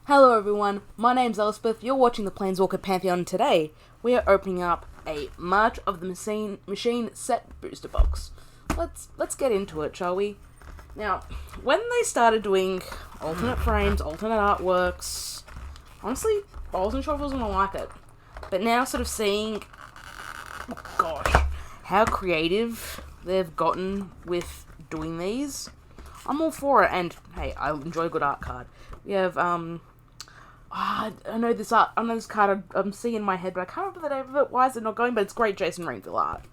Hello everyone, my name's Elspeth, you're watching the Planeswalker Pantheon. Today we are opening up a March of the Machine set booster box. Let's get into it, shall we? Now, when they started doing alternate frames, alternate artworks, honestly, I wasn't sure if I was going to like it. But now sort of seeing, oh gosh, how creative they've gotten with doing these, I'm all for it. And hey, I enjoy a good art card. We have, I know this card I'm seeing in my head, but I can't remember the name of it. Why is it not going? But it's great Jason Rainville art.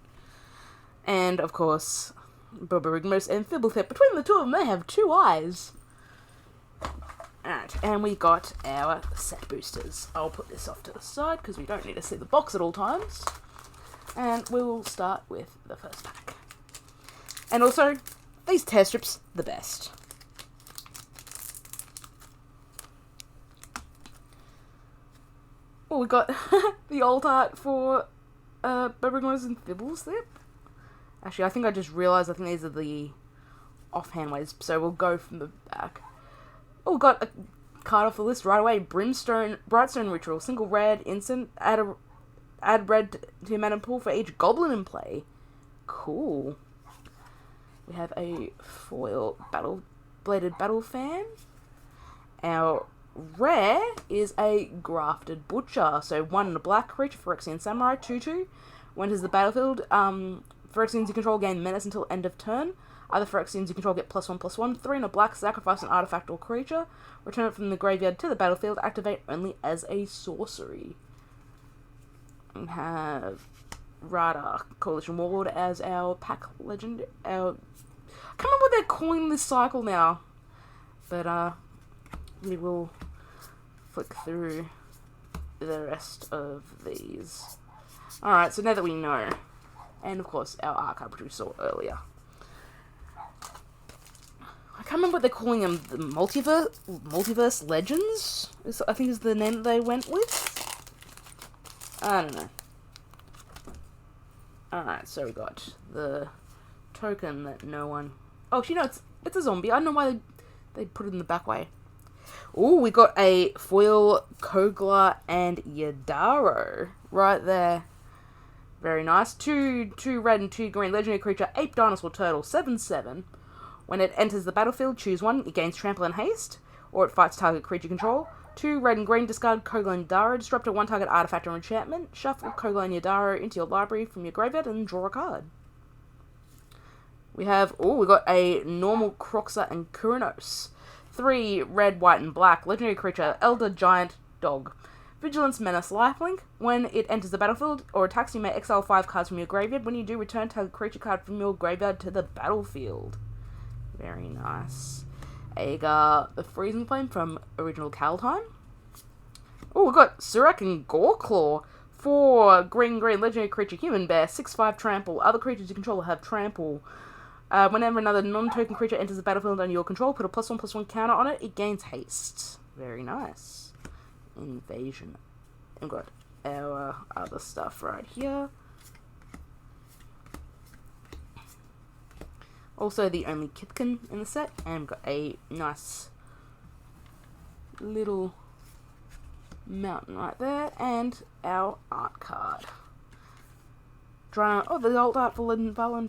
And, of course, Rigmos and Fibblethip. Between the two of them, they have two eyes. Alright, and we got our set boosters. I'll put this off to the side, because we don't need to see the box at all times. And we will start with the first pack. And also, these tear strips, the best. Oh, we got the old art for Rigmos and Fibblethip. Actually, I think I just realised, I think these are the offhand ways, so we'll go from the back. Oh, we got a card off the list right away. Brightstone Ritual, single red, instant, add red to your mana pool for each goblin in play. Cool. We have a foil bladed battle fan. Our rare is a Grafted Butcher. So 1 and a black creature, Phyrexian Samurai, 2/2. When enters the battlefield, Phyrexians you control gain menace until end of turn. Other Phyrexians you control get +1/+1. 3 and a black, sacrifice an artifact or creature. Return it from the graveyard to the battlefield. Activate only as a sorcery. We have Radar, Coalition Warlord, as our pack legend. I can't remember what they're calling this cycle now. But, we will flick through the rest of these. Alright, so now that we know, and of course our art card which we saw earlier. I can't remember what they're calling them, the multiverse legends, I think is the name that they went with. I don't know. Alright, so we got the token that no one... Oh, actually no, it's a zombie. I don't know why they put it in the back way. Ooh, we got a foil Kogla and Yadaro right there. Very nice. Two red and 2 green legendary creature, ape dinosaur turtle, 7/7. When it enters the battlefield, choose one. It gains trample and haste, or it fights target creature control. 2 red and green, discard Kogla and Yadaro, disrupt a 1 target artifact or enchantment. Shuffle Kogla and Yadaro into your library from your graveyard and draw a card. We got a normal Croxa and Kurinos. 3 red, white, and black. Legendary creature, Elder Giant Dog. Vigilance, Menace, Lifelink. When it enters the battlefield or attacks, you may exile 5 cards from your graveyard. When you do, return target creature card from your graveyard to the battlefield. Very nice. Agar, the Freezing Flame from original Kaldheim. Oh, we got Surak and Goreclaw. 4 green, legendary creature, human bear, 6/5 trample. Other creatures you control have trample. Whenever another non-token creature enters the battlefield under your control, put a +1/+1 counter on it. It gains haste. Very nice. Invasion. And got our other stuff right here. Also, the only Kithkin in the set, and we've got a nice little mountain right there, and our art card. The old art for Linvala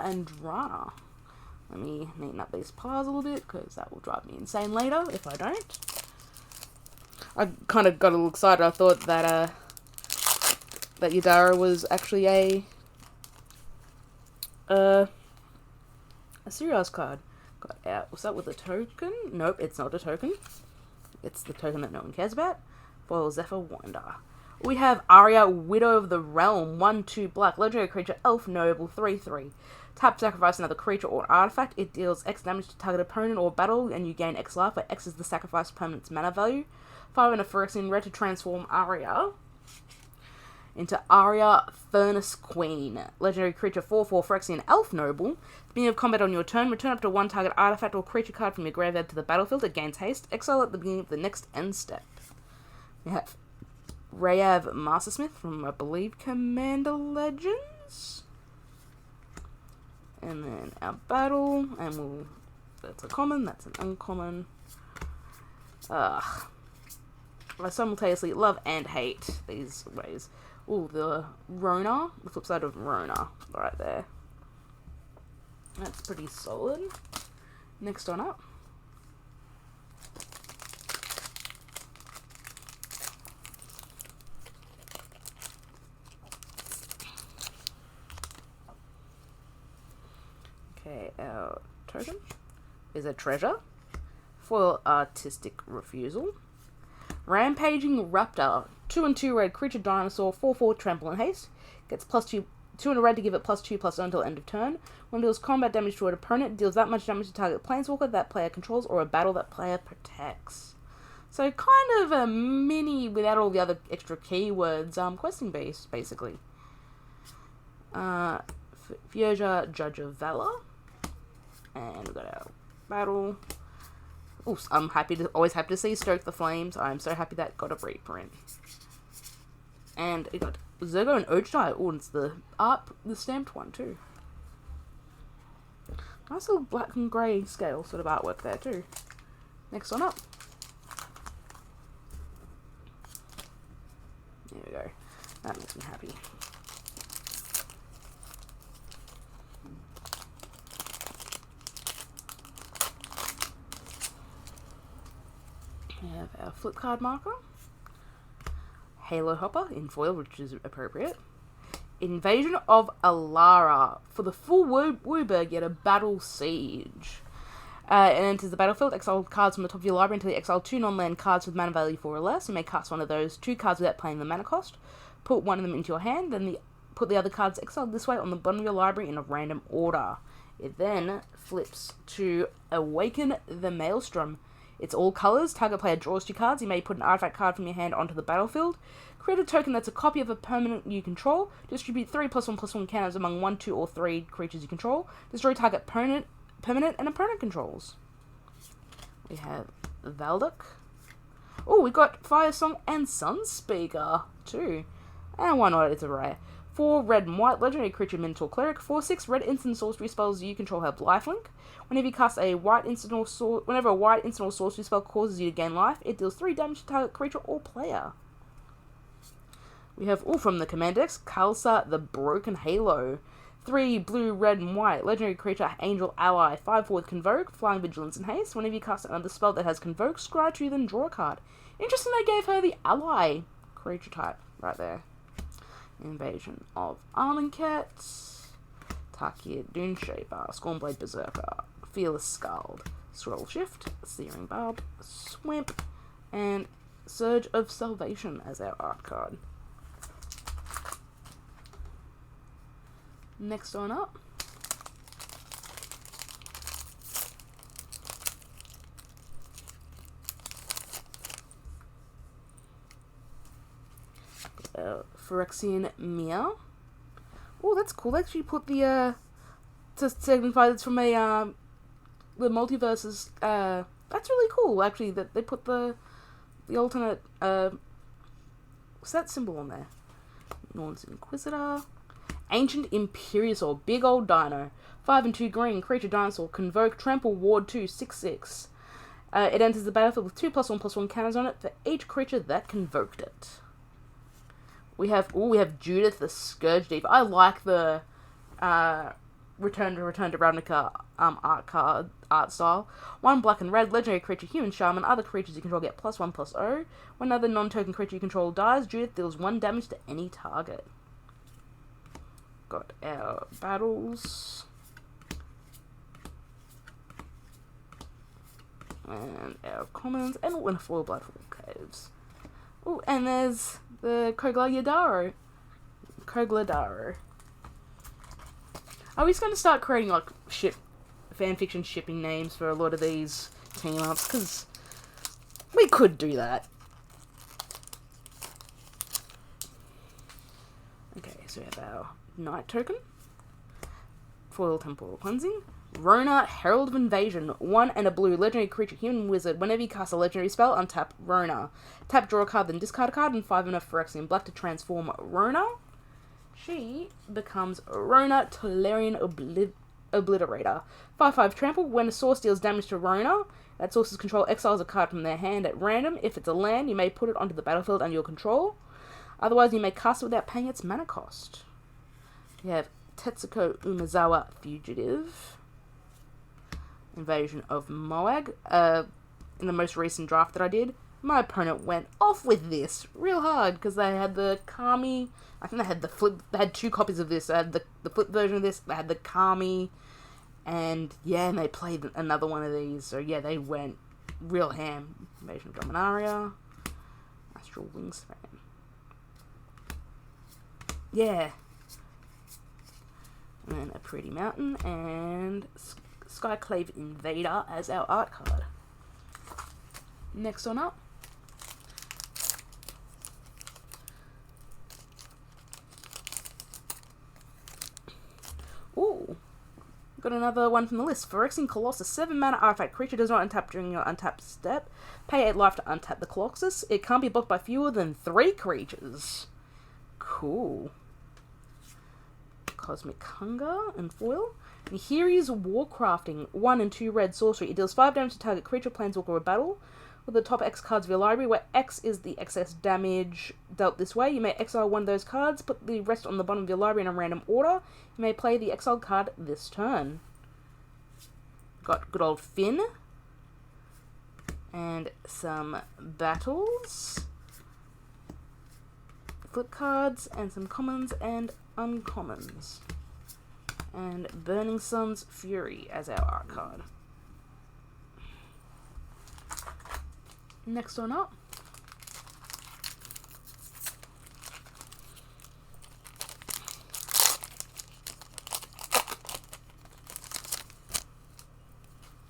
and Drana. Let me neaten up these piles a little bit, because that will drive me insane later if I don't. I kind of got a little excited. I thought that Yadara was actually a Sirius card. Got out. Was that with a token? Nope, it's not a token. It's the token that no one cares about. Foil Zephyr Wander. We have Arya, Widow of the Realm, 1/2 black, legendary creature, elf noble, 3/3. Tap, sacrifice another creature or artifact. It deals X damage to target opponent or battle, and you gain X life, where X is the sacrifice permanent's mana value. 5 and a Phyrexian red to transform Arya into Arya, Furnace Queen. Legendary creature, 4/4 Phyrexian elf noble. Beginning of combat on your turn, return up to 1 target artifact or creature card from your graveyard to the battlefield. It gains haste. Exile at the beginning of the next end step. We have Rayav Mastersmith from, I believe, Commander Legends. And then our battle, and that's a common, that's an uncommon. Ugh. I simultaneously love and hate these ways. Ooh, the Rona. The flip side of Rona. Right there. That's pretty solid. Next one up. Okay, our token is a treasure. Foil artistic refusal. Rampaging Raptor. 2/2 red creature dinosaur. 4/4 trample and haste. Gets +2 in a red to give it +2/+0 until end of turn. When it deals combat damage to an opponent, deals that much damage to target planeswalker that player controls or a battle that player protects. So kind of a mini without all the other extra keywords, questing based basically. Fioja, Judge of Valor. And we've got our battle. Ooh, I'm always happy to see Stoke the Flames. I'm so happy that got a reprint. And it got Zergo and Ojtai. Oh, and it's the stamped one too. Nice little black and grey scale sort of artwork there too. Next one up. There we go. That makes me happy. We have our flip card marker. Halo Hopper in foil, which is appropriate. Invasion of Alara. For the full Wooburg, yet a battle siege. It enters the battlefield. Exile cards from the top of your library until you exile 2 non-land cards with mana value 4 or less. You may cast one of those 2 cards without paying the mana cost. Put one of them into your hand, then put the other cards exiled this way on the bottom of your library in a random order. It then flips to Awaken the Maelstrom. It's all colours. Target player draws 2 cards. You may put an artifact card from your hand onto the battlefield. Create a token that's a copy of a permanent you control. Distribute 3+1/+1 counters among 1, 2, or 3 creatures you control. Destroy target permanent and opponent controls. We have Valduk. Oh, we got Fire Song and Sunspeaker too. And why not? It's a rare. 4 red and white legendary creature Minotaur Cleric. 4/6 red instant sorcery spells you control have lifelink. Whenever you cast a white instant or sorcery spell causes you to gain life, it deals 3 damage to target creature or player. We have all from the command decks, Khalsa the Broken Halo. 3 blue, red, and white legendary creature Angel Ally. 5/4 with Convoke, Flying Vigilance, and Haste. Whenever you cast another spell that has Convoke, scry 2, then draw a card. Interesting, they gave her the Ally creature type right there. Invasion of Armenket, Takir Duneshaper, Scornblade Berserker, Fearless Skald, Scroll Shift, Searing Barb, Swamp, and Surge of Salvation as our art card. Next one up. Phyrexian Mia. Oh, that's cool. They actually put the to signify that's from a the multiverses. That's really cool. Actually, that they put the alternate set symbol on there. Norn's Inquisitor. Ancient Imperiosaur, big old dino. 5 and 2 green, creature dinosaur, Convoke, Trample, Ward 2, 6/6. It enters the battlefield with 2+1/+1 counters on it for each creature that convoked it. We have Judith the Scourge Deep. I like the Return to Ravnica art style. 1 black and red, legendary creature, human shaman. Other creatures you control get +1/+0. When another non-token creature you control dies, Judith deals 1 damage to any target. Got our battles. And our commons. And Winterfoil Bloodfall Caves. Oh, and there's the Kogla Yadaro. Are we just going to start creating, like, fanfiction shipping names for a lot of these team-ups? Because we could do that. Okay, so we have our Knight token. Foil Temporal Cleansing. Rona, Herald of Invasion. 1 and a blue legendary creature, human wizard. Whenever you cast a legendary spell, untap Rona. Tap, draw a card, then discard a card, and 5 and a Phyrexian black to transform Rona. She becomes Rona Tolarian Obliterator. 5/5 trample. When a source deals damage to a owner, that source's control exiles a card from their hand at random. If it's a land, you may put it onto the battlefield under your control. Otherwise, you may cast it without paying its mana cost. You have Tetsuko Umezawa Fugitive. Invasion of Moag. In the most recent draft that I did, my opponent went off with this real hard because they had the Kami. I think they had the flip. They had 2 copies of this. They had the flip version of this. They had the Kami, and yeah, and they played another one of these. So yeah, they went real ham. Invasion of Dominaria. Astral Wingspan. Yeah. And then a Pretty Mountain and Skyclave Invader as our art card. Next one up. Ooh. Got another one from the list. Phyrexian Colossus. 7 mana artifact. Creature does not untap during your untap step. Pay 8 life to untap the Colossus. It can't be blocked by fewer than 3 creatures. Cool. Cosmic Hunger and foil. And here is Warcrafting. 1 and 2 red sorcery. It deals 5 damage to target creature, planeswalker, or battle. With the top X cards of your library, where X is the excess damage dealt this way. You may exile one of those cards, put the rest on the bottom of your library in a random order. You may play the exiled card this turn. Got good old Finn. And some battles. Flip cards, and some commons and uncommons. And Burning Sun's Fury as our art card. Next one up.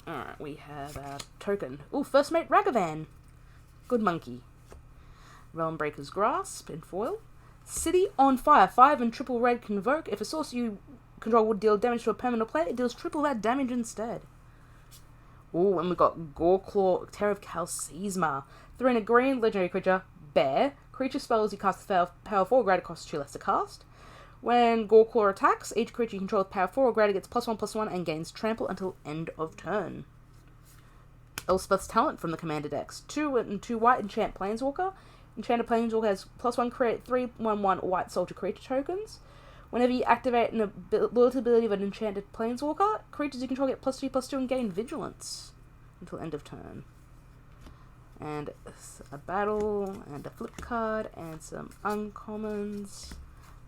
Alright, we have our token. Ooh, First Mate Ragavan. Good monkey. Realmbreaker's Grasp in foil. City on Fire. 5 and triple red convoke. If a source you control would deal damage to a permanent player, it deals triple that damage instead. Ooh, and we got Goreclaw, Terror of Kalsizma. 3 and a green, legendary creature, bear. Creature spells you cast with power 4 or greater costs 2 less to cast. When Goreclaw attacks, each creature you control with power 4 or greater gets +1/+1 and gains trample until end of turn. Elspeth's Talent from the Commander decks. 2 and 2 white, enchant Planeswalker. Enchanted Planeswalker has +1, create 3/1/1 white soldier creature tokens. Whenever you activate an ability of an enchanted Planeswalker, creatures you control get +2/+2 and gain Vigilance until end of turn. And a battle, and a flip card, and some uncommons.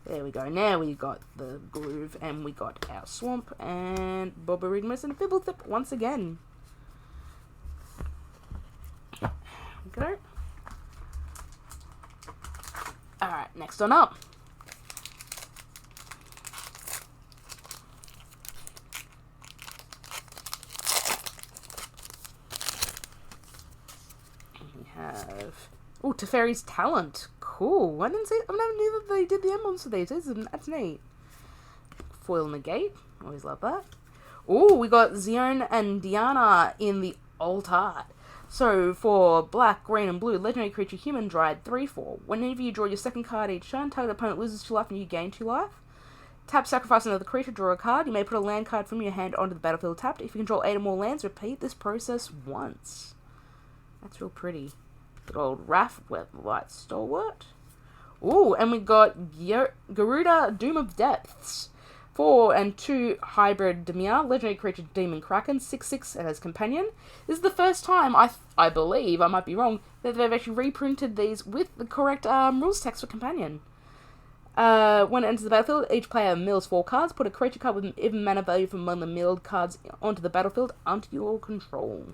There we go. Now we got the Groove, and we got our Swamp, and Bobarigmus, and a Fibblethip once again. There we go. Alright, next one up. We have... Ooh, Teferi's Talent. Cool. I never knew that they did the emblems for these. That's neat. Foil Negate. Always love that. Ooh, we got Xion and Diana in the alt art. So, for black, green, and blue, legendary creature, human, dryad, 3/4. Whenever you draw your second card each turn, target opponent loses 2 life and you gain 2 life. Tap, sacrifice another creature, draw a card. You may put a land card from your hand onto the battlefield tapped. If you control 8 or more lands, repeat this process once. That's real pretty. Good old Wrath, White Stalwart. Ooh, and we got Garuda, Doom of Depths. 4 and 2 hybrid Dimir, legendary creature Demon Kraken, 6/6 and as companion. This is the first time, I believe, I might be wrong, that they've actually reprinted these with the correct rules text for companion. When it enters the battlefield, each player mills 4 cards. Put a creature card with an even mana value from among the milled cards onto the battlefield under your control.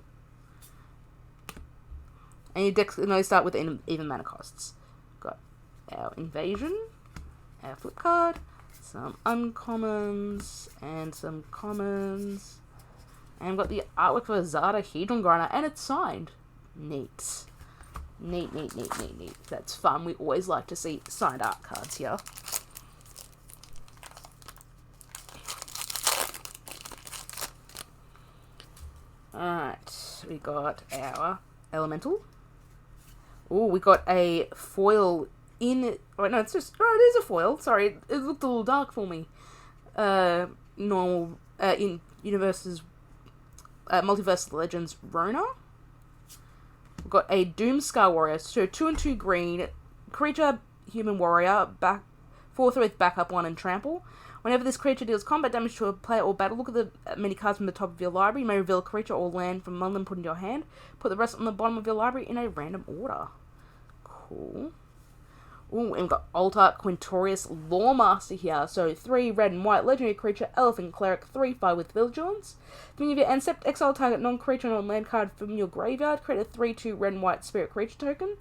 And your decks can only start with even mana costs. Got our Invasion, our flip card, some uncommons, and some commons. And we've got the artwork for Zada Hedron Grinder, and it's signed. Neat. Neat. That's fun. We always like to see signed art cards here. Alright, we got our Elemental. Ooh, we got a foil in... Oh, no, it is a foil. Sorry, it looked a little dark for me. Normal in universes, multiverse legends Rona. We've got a Doomscar warrior, so 2 and 2 green creature, human warrior, 4/3 with backup 1 and trample. Whenever this creature deals combat damage to a player or battle, look at the many cards from the top of your library. You may reveal a creature or land from among them, put in your hand. Put the rest on the bottom of your library in a random order. Cool. Ooh, and we've got Altar Quintorius Lawmaster here. So 3 red and white legendary creature, Elephant Cleric, 3/5 with Vigilance. Beginning of your end step, exile target non-creature non-land card from your graveyard. Create a 3/2 red and white spirit creature token.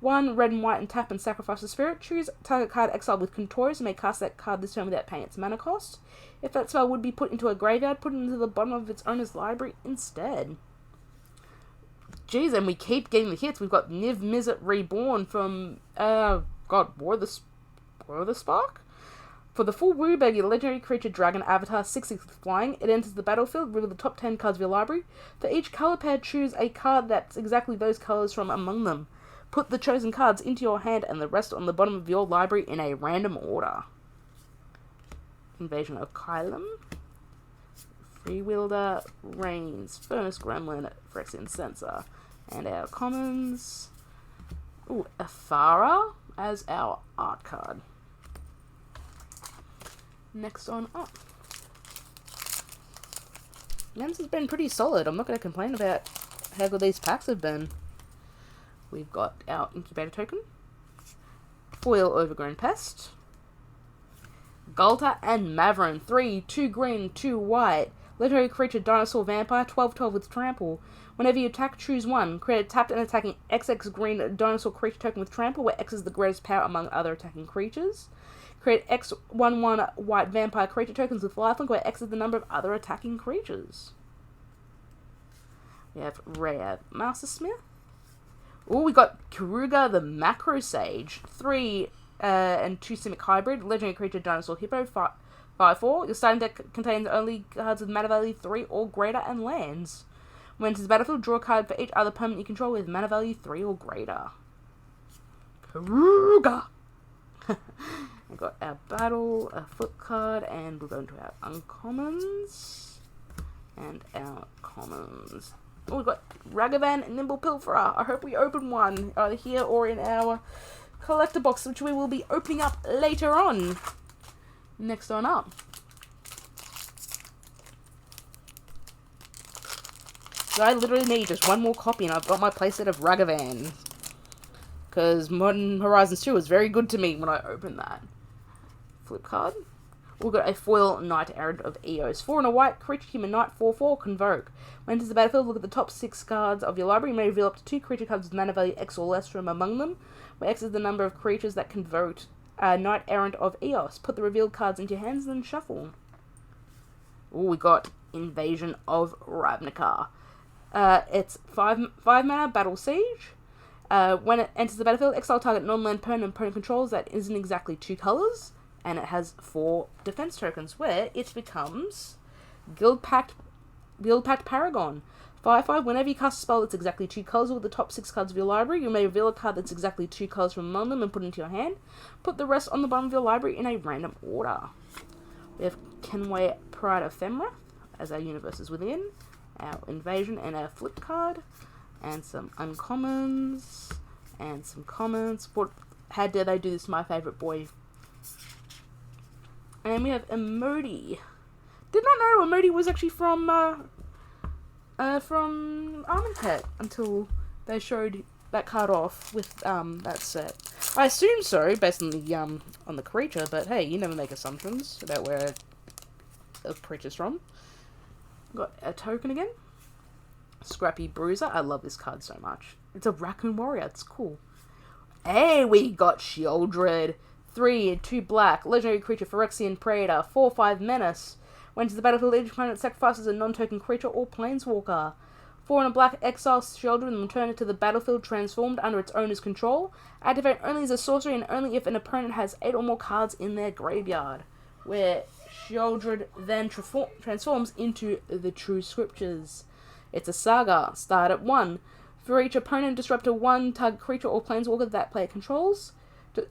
1 red and white and tap and sacrifice the spirit. Choose target card exiled with Quintorius and may cast that card this turn without paying its mana cost. If that spell would be put into a graveyard, put it into the bottom of its owner's library instead. Jeez, and we keep getting the hits. We've got Niv Mizzet Reborn from, War of the Spark? For the full Wooburg, your legendary creature dragon avatar 6/6 with flying. It enters the battlefield, reveal the top 10 cards of your library. For each color pair, choose a card that's exactly those colors from among them. Put the chosen cards into your hand and the rest on the bottom of your library in a random order. Invasion of Kylum. Freewielder, Reigns, Furnace Gremlin, Phyrexian Censor. And our commons. Ooh, Athara as our art card. Next on up. This has been pretty solid. I'm not going to complain about how good these packs have been. We've got our Incubator token, Foil Overgrown Pest, Gulta and Maverin, 3, 2 green, 2 white, legendary creature Dinosaur Vampire, 12/12 with Trample. Whenever you attack, choose 1. Create a tapped and attacking XX green Dinosaur creature token with Trample, where X is the greatest power among other attacking creatures. Create X 1/1 white vampire creature tokens with lifelink, where X is the number of other attacking creatures. We have Rare Mastersmith. Oh, we got Kiruga the Macro Sage, 3 and 2 Simic Hybrid, legendary creature Dinosaur Hippo, 5/4. Your starting deck contains only cards with mana value 3 or greater and lands. When it enters the battlefield, draw a card for each other permanent you control with mana value 3 or greater. Kiruga! We've got our battle, a flip card, and we'll go into our uncommons and our commons. Oh, we've got Ragavan and Nimble Pilferer. I hope we open one either here or in our collector box, which we will be opening up later on. Next on up. So I literally need just one more copy and I've got my playset of Ragavan. Because Modern Horizons 2 was very good to me when I opened that. Flip card. We've got a foil Knight Errant of Eos. 4 and a white, creature human knight, 4/4, Convoke. When enters the battlefield, look at the top 6 cards of your library. You may reveal up to 2 creature cards with mana value X or less from among them, where X is the number of creatures that can vote. Knight Errant of Eos. Put the revealed cards into your hands and then shuffle. Ooh, we got Invasion of Ravnica. It's 5 mana, Battle Siege. When it enters the battlefield, exile target non-land permanent opponent controls that isn't exactly 2 colors. And it has 4 defense tokens, where it becomes Guildpact Paragon. 5/5, whenever you cast a spell that's exactly 2 colors with the top 6 cards of your library, you may reveal a card that's exactly 2 colors from among them and put it into your hand. Put the rest on the bottom of your library in a random order. We have Kenway Pride of Femrath as our universes within, our invasion and our flip card, and some uncommons, and some commons. How dare they do this to my favourite boy? And we have Emodi. Did not know Emodi was actually from Armentet until they showed that card off with that set. I assume so, based on the creature, but hey, you never make assumptions about where a creature's from. Got a token again. Scrappy Bruiser. I love this card so much. It's a raccoon warrior. It's cool. Hey, we got Shieldred. 3 and 2 black, legendary creature Phyrexian Praetor, 4/5 menace. When enters the battlefield, each opponent sacrifices a non-token creature or planeswalker. 4 and a black, exile Shieldred and return it to the battlefield transformed under its owner's control. Activate only as a sorcery and only if an opponent has 8 or more cards in their graveyard. Where Shieldred then transforms into the True Scriptures. It's a saga. Start at 1. For each opponent, disrupt a 1 target creature or planeswalker that player controls.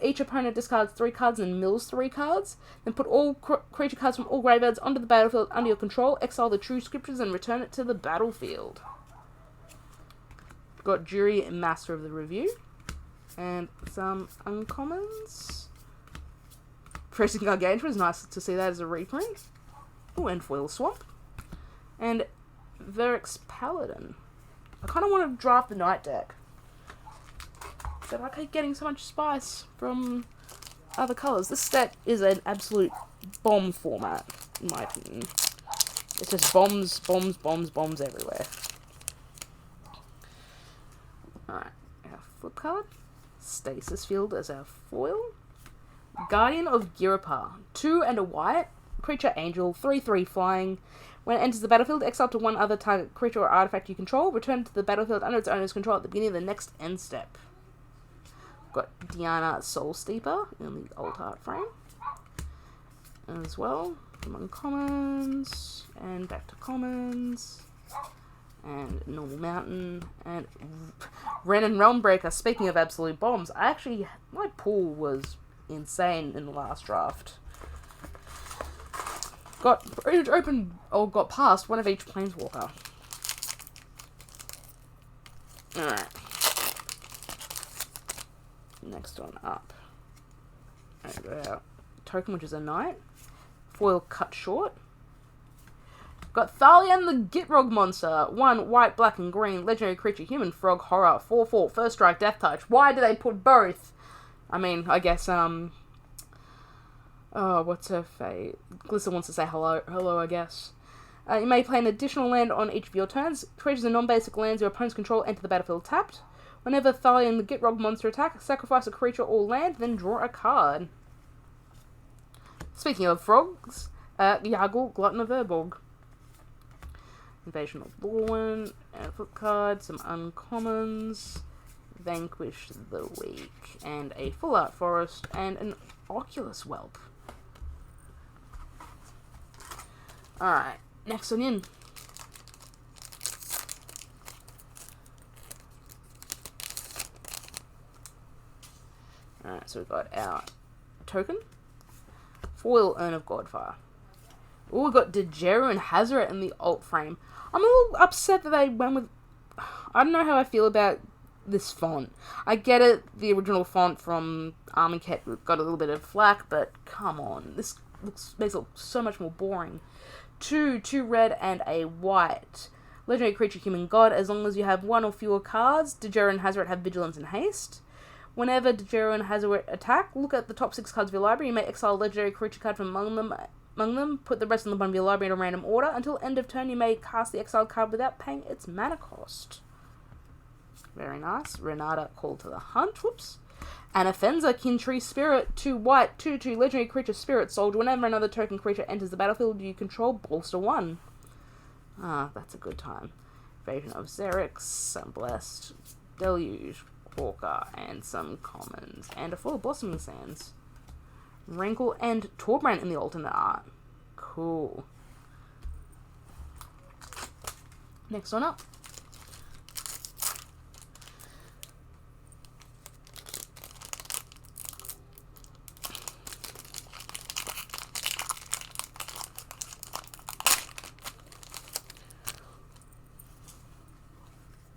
Each opponent discards 3 cards and mills 3 cards. Then put all creature cards from all graveyards onto the battlefield under your control. Exile the true scriptures and return it to the battlefield. Got Jury, Master of the Review. And some uncommons. Pressing Gargantua is nice to see that as a reprint. Oh, and Foil Swamp. And Verix Paladin. I kind of want to draft the Night deck. But I keep getting so much spice from other colours. This set is an absolute bomb format, in my opinion. It's just bombs, bombs, bombs, bombs everywhere. Alright, our flip card. Stasis Field as our foil. Guardian of Girapar. 2 and a white. Creature Angel. 3/3 flying. When it enters the battlefield, exile to one other target creature or artifact you control. Return to the battlefield under its owner's control at the beginning of the next end step. Got Diana Soul Steeper in the old art frame. As well. Some uncommons. And back to commons. And Normal Mountain. And Wrenn and Realmbreaker. Speaking of absolute bombs, my pool was insane in the last draft. Got past one of each Planeswalker. Alright. Next one up. Our token, which is a knight. Foil cut short. Got Thalian the Gitrog monster. 1 white, black, and green. Legendary creature, human frog, horror. 4/4, first strike, death touch. Why do they put both? I mean, I guess, oh, what's her fate? Glissa wants to say hello, I guess. You may play an additional land on each of your turns. Creatures and non-basic lands your opponent's control enter the battlefield tapped. Whenever Thalian the Gitrog monster attack, sacrifice a creature or land, then draw a card. Speaking of frogs, Yargle, Glutton of Urborg. Invasion of Lorwyn, and a flip card, some uncommons. Vanquish the Weak, and a Full Art Forest, and an Oculus Whelp. Alright, next one in. Alright, so we've got our token. Foil Urn of Godfire. Oh, we've got Dejeru and Hazoret in the alt frame. I'm a little upset that they went with... I don't know how I feel about this font. I get it, the original font from Armaket got a little bit of flack, but come on. This makes it look so much more boring. 2 red and a white. Legendary creature, human god. As long as you have 1 or fewer cards, Dejeru and Hazoret have vigilance and haste. Whenever Dejeru and Hazoret attack, look at the top 6 cards of your library. You may exile a legendary creature card from among them, put the rest on the bottom of your library in a random order. Until end of turn, you may cast the exiled card without paying its mana cost. Very nice. Renata, Call to the Hunt. Whoops. Anafenza, Kintree Spirit. 2 white, 2/2 legendary creature, Spirit Soldier. Whenever another token creature enters the battlefield you control, bolster 1. Ah, that's a good time. Invasion of Xerix, Sunblessed, Deluge, Walker, and some commons. And a full Blossoming Sands. Rankle and Torbrand in the alternate art. Cool. Next one up.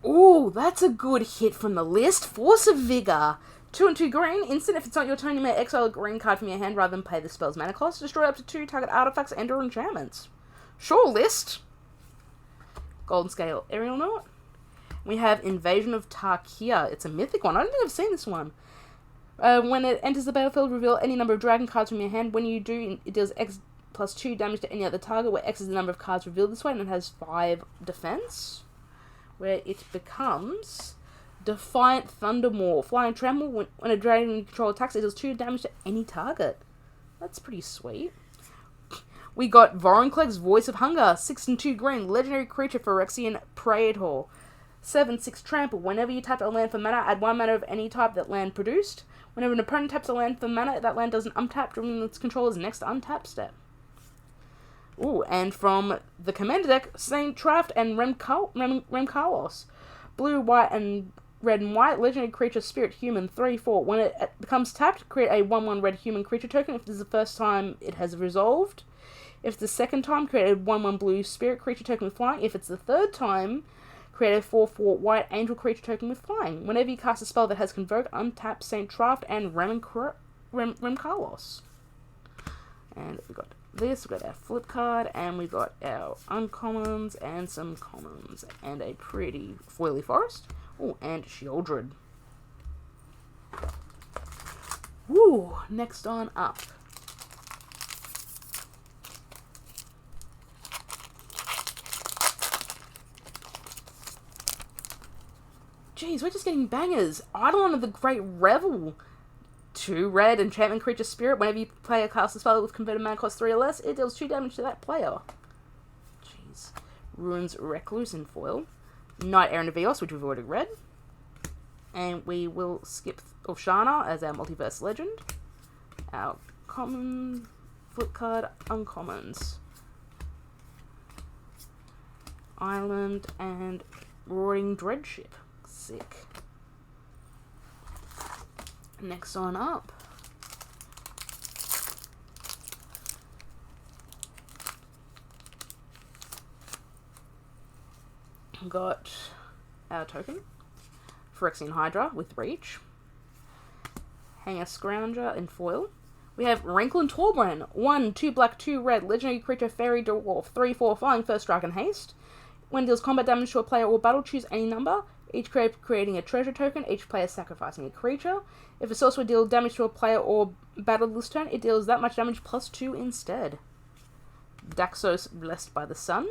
Ooh, that's a good hit from the list. Force of Vigor. 2 and 2 green. Instant. If it's not your turn, you may exile a green card from your hand rather than pay the spell's mana cost. Destroy up to 2 target artifacts and or enchantments. Sure, list. Golden Scale Aerial Knot. We have Invasion of Tarkia. It's a mythic one. I don't think I've seen this one. When it enters the battlefield, reveal any number of dragon cards from your hand. When you do, it deals X plus 2 damage to any other target, where X is the number of cards revealed this way, and it has 5 defense. Where it becomes Defiant Thundermaw. Fly and Tremble. When a dragon you control attacks, it deals 2 damage to any target. That's pretty sweet. We got Vorinclex, Voice of Hunger. 6 and 2 green. Legendary creature, Phyrexian Praetor. 7/6 Trample. Whenever you tap a land for mana, add 1 mana of any type that land produced. Whenever an opponent taps a land for mana, that land doesn't untap during its controller's next untap step. Ooh, and from the Commander deck, Saint Traft and Remkalos. Blue, white, and red and white. Legendary creature, spirit, human, 3/4. When it becomes tapped, create a 1/1 red human creature token. If this is the first time it has resolved. If it's the second time, create a 1/1 blue spirit creature token with flying. If it's the third time, create a 4/4 white angel creature token with flying. Whenever you cast a spell that has Convoke, untap Saint Draft and Rem Carlos. And we got this, we got our flip card, and we got our uncommons and some commons, and a pretty foily forest. Oh, and Shieldred. Woo! Next on up. Jeez, we're just getting bangers. Eidolon of the Great Revel. 2 red enchantment creature spirit. Whenever you play a cast spell with converted mana cost 3 or less, it deals 2 damage to that player. Jeez. Ruins Recluse in foil. Knight Errant of Eos, which we've already read. And we will skip Ulshana as our multiverse legend. Our common flip card uncommons. Island and Roaring Dreadship. Sick. Next on up. Got our token. Phyrexian Hydra with Reach. Hanger Scrounger in foil. We have Rankle and Torbran. 1, 2 black, 2 red. Legendary creature, fairy, dwarf. 3/4 flying, first strike and haste. When deals combat damage to a player or battle, choose any number. Each creator creating a treasure token, each player sacrificing a creature. If a sorcerer deals damage to a player or battle this turn, it deals that much damage plus 2 instead. Daxos, Blessed by the Sun.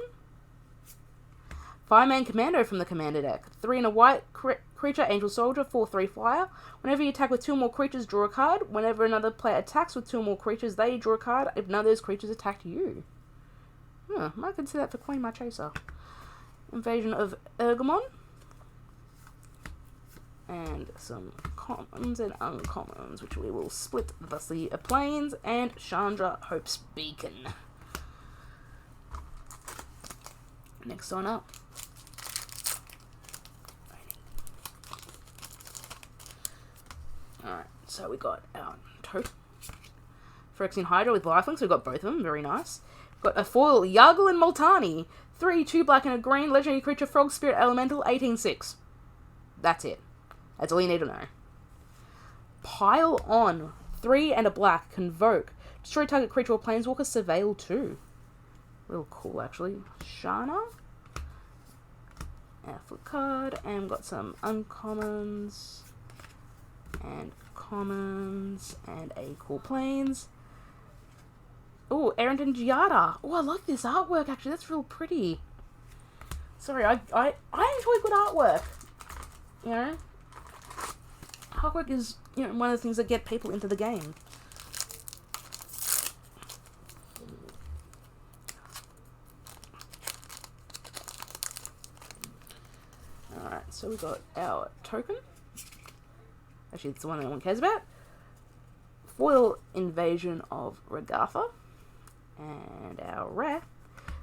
Fireman Commando from the Commander deck. 3 and a white creature, Angel Soldier, 4/3 flyer. Whenever you attack with 2 or more creatures, draw a card. Whenever another player attacks with 2 or more creatures, they draw a card if none of those creatures attacked you. Might consider that for Queen Marchesa. Invasion of Ergamon. And some commons and uncommons, which we will split the Sea of Plains, and Chandra Hope's Beacon. Next one up. Alright, so we got our token. Phyrexian Hydra with lifelink, so we got both of them, very nice. Got a foil, Yargle and Multani. 3, 2 black and a green, legendary creature, frog, spirit, elemental, 18/6. That's it. That's all you need to know. Pile on. 3 and a black. Convoke. Destroy target creature or planeswalker. Surveil 2. Real cool, actually. Shana. Our flip card. And we've got some uncommons. And commons. And a cool planes. Oh, Errant and Giada. Oh, I like this artwork, actually. That's real pretty. Sorry, I enjoy good artwork. You know? Artwork is, one of the things that get people into the game. Alright, so we got our token. Actually, it's the one that no one cares about. Foil Invasion of Regatha. And our rare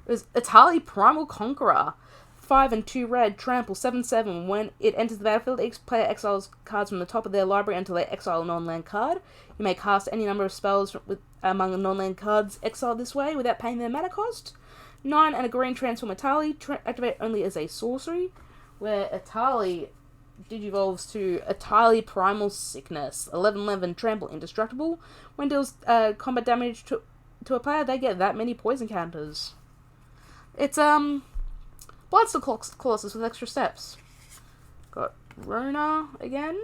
is Atali Primal Conqueror. 5 and 2 red, trample, 7/7. When it enters the battlefield, each player exiles cards from the top of their library until they exile a non-land card. You may cast any number of spells among the non-land cards exiled this way without paying their mana cost. 9 and a green, transform Atali. Activate only as a sorcery, where Atali digivolves to Atali Primal Sickness. 11/11, trample, indestructible. When deals combat damage to a player, they get that many poison counters. It's, Bloodstone Colossus with extra steps. Got Rona again.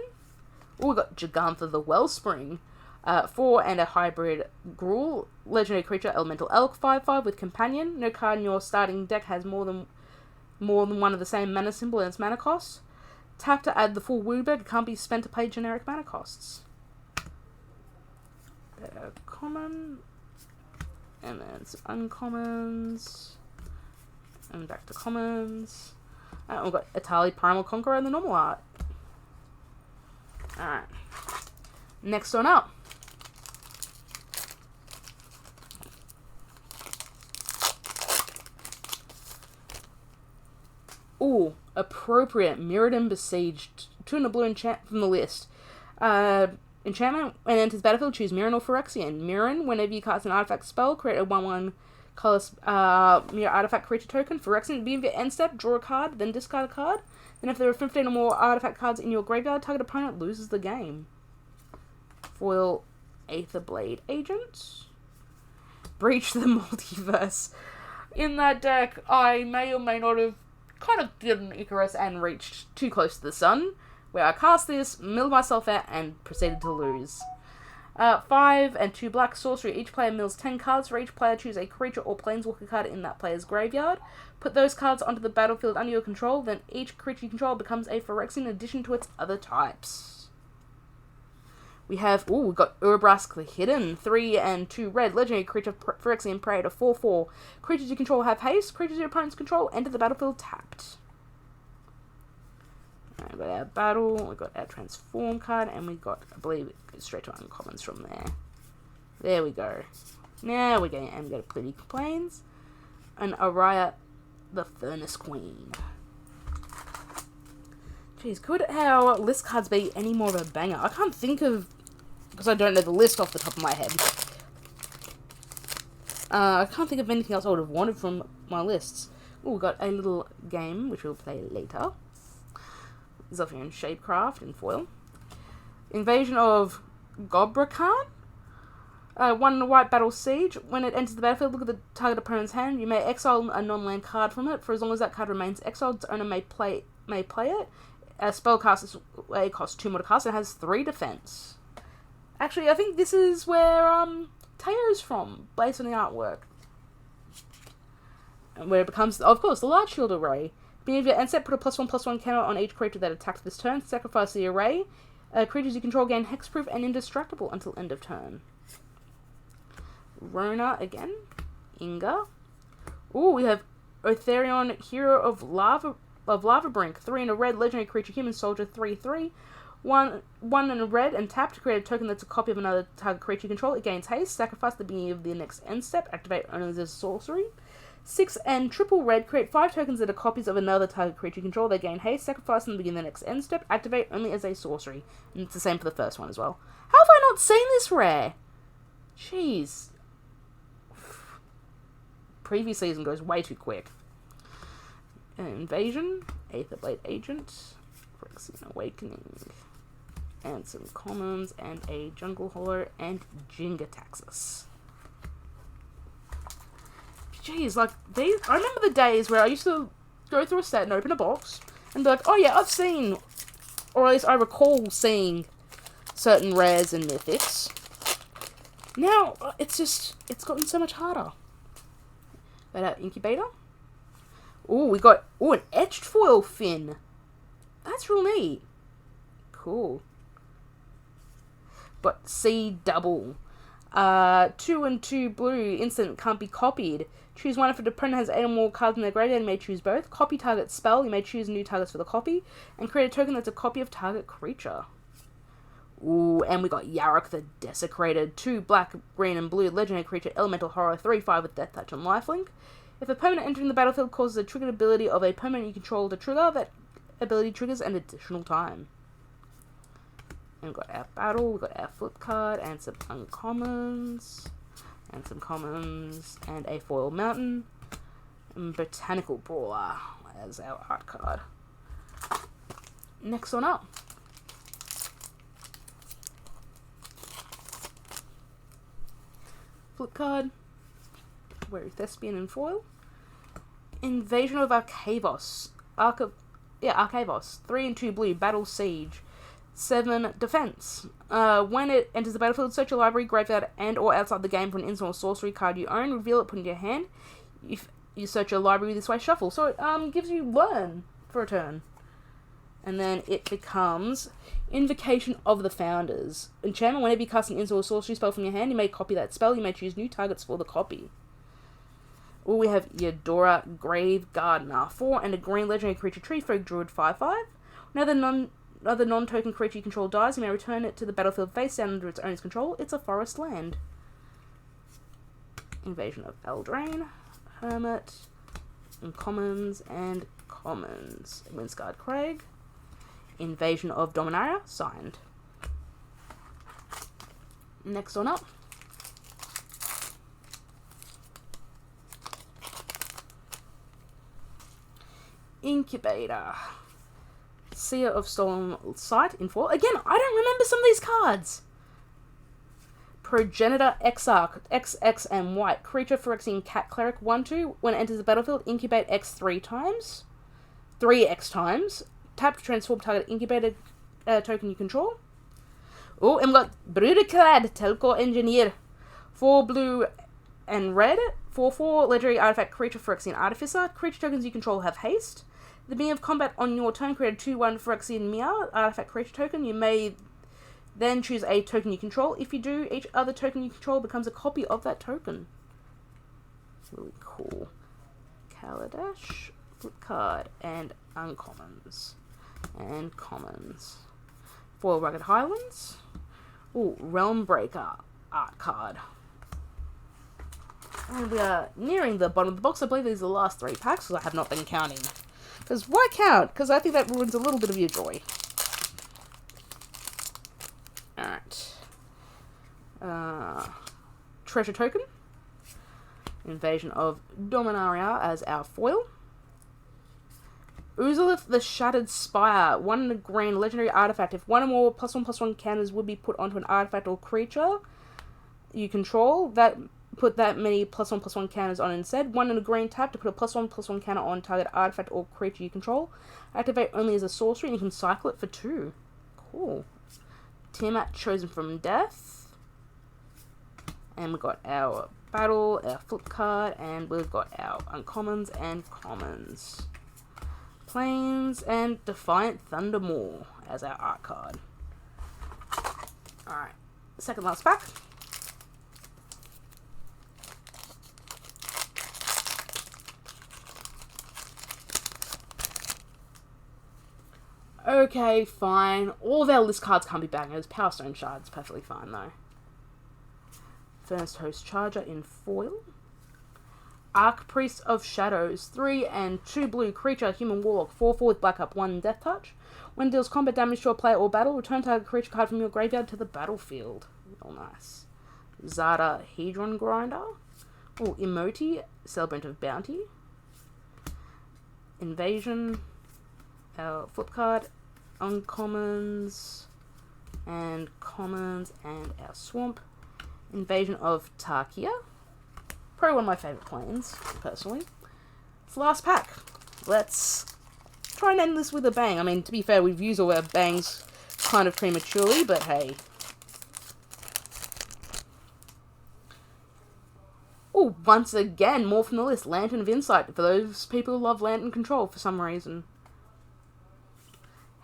Oh, we got Gigantha the Wellspring. 4 and a hybrid Gruul. Legendary creature, Elemental Elk, 5/5 with Companion. No card in your starting deck has more than one of the same mana symbol and its mana cost. Tap to add the full Woodbird. It can't be spent to pay generic mana costs. Common. And then some uncommons. And back to commons. We've got Atali Primal Conqueror and the normal art. Alright. Next one up. Ooh, appropriate Mirrodin Besieged 2 and a blue enchant from the list. Enchantment, when it enters battlefield, choose Mirren or Phyrexian. Mirren, whenever you cast an artifact spell, create a 1/1 colorless mirror artifact creature token. Phyrexian, at the beginning of your end step, draw a card, then discard a card. Then if there are 15 or more artifact cards in your graveyard, target opponent loses the game. Foil Aetherblade Agent. Breach the Multiverse. In that deck, I may or may not have kind of did an Icarus and reached too close to the sun, where I cast this, milled myself out, and proceeded to lose. 5 and 2 black sorcery. Each player mills 10 cards. For each player, choose a creature or planeswalker card in that player's graveyard. Put those cards onto the battlefield under your control, then each creature you control becomes a Phyrexian in addition to its other types. We got Urabrask the Hidden. 3 and 2 red. Legendary creature, Phyrexian Praetor. 4/4. Creatures you control have haste. Creatures your opponents control enter the battlefield tapped. Alright, we got our battle, we got our transform card, and we got, I believe, it goes straight to uncommons from there. There we go. Now we're getting, and we got a Pretty Plains, and Araya, the Furnace Queen. Jeez, could our list cards be any more of a banger? I can't think of, because I don't know the list off the top of my head. I can't think of anything else I would have wanted from my lists. Oh, we got a little game, which we'll play later. Zephyrian Shapecraft in foil. Invasion of Gobrakan. 1 white battle siege. When it enters the battlefield, look at the target opponent's hand. You may exile a non-land card from it. For as long as that card remains exiled, its owner may play it. A spell cast this way costs 2 more to cast. It has 3 defense. Actually, I think this is where Teo's from, based on the artwork. And where it becomes, of course, the Large Shield Array. Beginning of your end step, put a +1/+1 counter on each creature that attacked this turn. Sacrifice the array. Creatures you control gain hexproof and indestructible until end of turn. Rona again. Inga. Ooh, we have Otherion, Hero of Lavabrink. 3 and a red, legendary creature, human soldier, 3/3. 1 and a red, and tap to create a token that's a copy of another target creature you control. It gains haste. Sacrifice at the beginning of the next end step. Activate only as a sorcery. 6 and triple red, create 5 tokens that are copies of another target creature you control. They gain haste, sacrifice them, begin the next end step, activate only as a sorcery. And it's the same for the first one as well. How have I not seen this rare? Jeez. Previous season goes way too quick. Invasion, Aetherblade Agent, Phyrexian Awakening, and some commons, and a Jungle Hollow, and Jingataxis. Jeez, like, I remember the days where I used to go through a set and open a box and be like, oh yeah, I've seen, or at least I recall seeing certain rares and mythics. Now, it's gotten so much harder. That Incubator. Ooh, we got, an etched foil fin. That's real neat. Cool. Got C double. 2 and 2 blue, instant, can't be copied. Choose one if an opponent has 8 or more cards in their graveyard, you may choose both. Copy target spell, you may choose new targets for the copy. And create a token that's a copy of target creature. Ooh, and we got Yarok the Desecrated. 2 black, green, and blue, legendary creature, elemental horror, 3/5 with death touch and lifelink. If a permanent entering the battlefield causes a triggered ability of a permanent you control to trigger, that ability triggers an additional time. And we've got our battle, we've got our flip card, and some uncommons, and some commons, and a foil mountain, and Botanical Brawler as our art card. Next one up. Flip card, where is Thespian in foil? Invasion of Arcavos. Arcavos. 3 and 2 blue, battle siege. 7 defense. When it enters the battlefield, search your library, graveyard, and or outside the game for an instant or sorcery card you own. Reveal it, put it in your hand. If you search your library this way, shuffle. So it gives you learn for a turn. And then it becomes Invocation of the Founders. Enchantment, whenever you cast an instant or sorcery spell from your hand, you may copy that spell. You may choose new targets for the copy. Or we have Eudora Grave Gardener. 4 and a green legendary creature, tree folk druid, 5/5. Another non-token creature you control dies, you may return it to the battlefield face down under its owner's control. It's a forest land. Invasion of Eldraine, Hermit, and commons, Windscarred Craig. Invasion of Dominaria, signed. Next one up. Incubator. Seer of Stolen Sight in 4. Again, I don't remember some of these cards. Progenitor Exarch, XX and white. Creature Phyrexian Cat Cleric 1/2. When it enters the battlefield, incubate X 3 times. 3x times. Tap to transform target incubated token you control. Oh, and we got Brudiclad, Telco Engineer. 4 blue and red. 4/4 legendary artifact creature Phyrexian Artificer. Creature tokens you control have haste. At the beginning of combat on your turn, create a 2/1 Phyrexian Mia artifact creature token. You may then choose a token you control. If you do, each other token you control becomes a copy of that token. Really cool. Kaladesh, flip card, and uncommons. And commons. Foil Rugged Highlands. Ooh, Realm Breaker art card. And we are nearing the bottom of the box. I believe these are the last 3 packs, because I have not been counting. Because why count? Because I think that ruins a little bit of your joy. Alright. Treasure Token. Invasion of Dominaria as our foil. Uzalith the Shattered Spire. 1 in a green legendary artifact. If 1 or more +1/+1 counters would be put onto an artifact or creature you control, put that many +1/+1 counters on instead. 1 in a green tap to put a +1/+1 counter on target artifact or creature you control. Activate only as a sorcery and you can cycle it for 2. Cool. Tiamat Chosen from Death. And we've got our battle, our flip card, and we've got our uncommons and commons. Plains and Defiant Thundermaw as our art card. Alright, second last pack. Okay, fine. All of our list cards can't be bangers. Power Stone Shard's perfectly fine, though. First Host Charger in foil. Archpriest of Shadows. 3 and 2 blue creature, human warlock. 4/4 with black up, 1 death touch. When it deals combat damage to a player or battle, return target creature card from your graveyard to the battlefield. Real nice. Zada Hedron Grinder. Oh, Emoti, Celebrant of Bounty. Invasion. Our flip card. Uncommons and commons and our swamp. Invasion of Tarkia. Probably one of my favourite planes, personally. It's the last pack. Let's try and end this with a bang. I mean, to be fair, we've used all our bangs kind of prematurely, but hey. Oh, once again, more from the list. Lantern of Insight, for those people who love Lantern Control for some reason.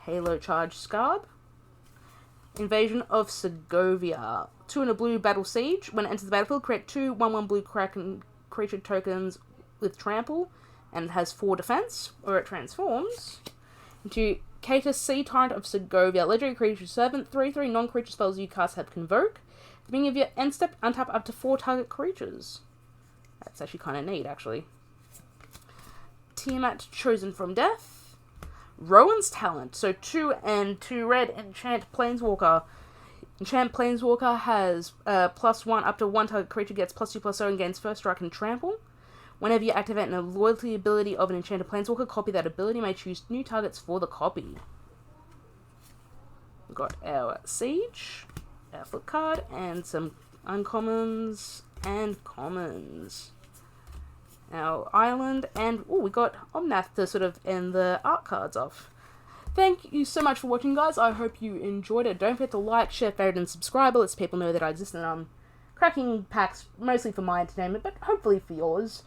Halo Charge Scarb. Invasion of Segovia. 2 in a blue Battle Siege. When it enters the battlefield, create 2 1/1 blue Kraken creature tokens with trample, and it has 4 defense, or it transforms into Catus Sea Tyrant of Segovia. Legendary creature servant. 3/3 non-creature spells you cast have Convoke. At the beginning of your end step, untap up to 4 target creatures. That's actually kind of neat, actually. Tiamat Chosen from Death. Rowan's Talent. So 2 and 2 red Enchant Planeswalker. Enchant Planeswalker has +1 up to 1 target creature gets +2/+0 and gains first strike and trample. Whenever you activate a loyalty ability of an Enchanted Planeswalker, copy that ability. You may choose new targets for the copy. We've got our Siege, our flip card, and some uncommons and commons. Our island, and we got Omnath to sort of end the art cards off. Thank you so much for watching, guys. I hope you enjoyed it. Don't forget to like, share, favorite, and subscribe. It lets people know that I exist, and I'm cracking packs mostly for my entertainment, but hopefully for yours.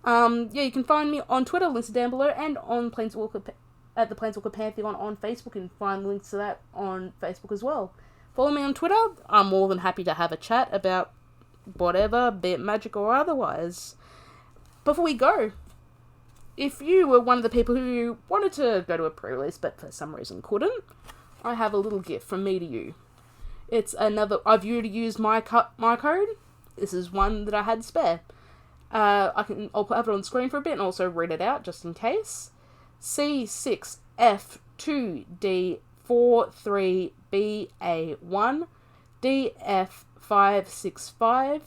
Yeah, you can find me on Twitter, links are down below, and on Planeswalker at the Planeswalker Pantheon on Facebook. You can find links to that on Facebook as well. Follow me on Twitter. I'm more than happy to have a chat about whatever, be it magic or otherwise. Before we go, if you were one of the people who wanted to go to a pre-release but for some reason couldn't, I have a little gift from me to you. It's another, I've already used my code. This is one that I had spare. I'll have it on screen for a bit and also read it out just in case. C6F2D 43BA1, DF565,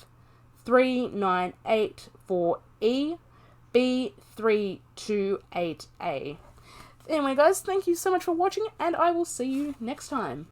3984E, B328A. Anyway, guys, thank you so much for watching, and I will see you next time.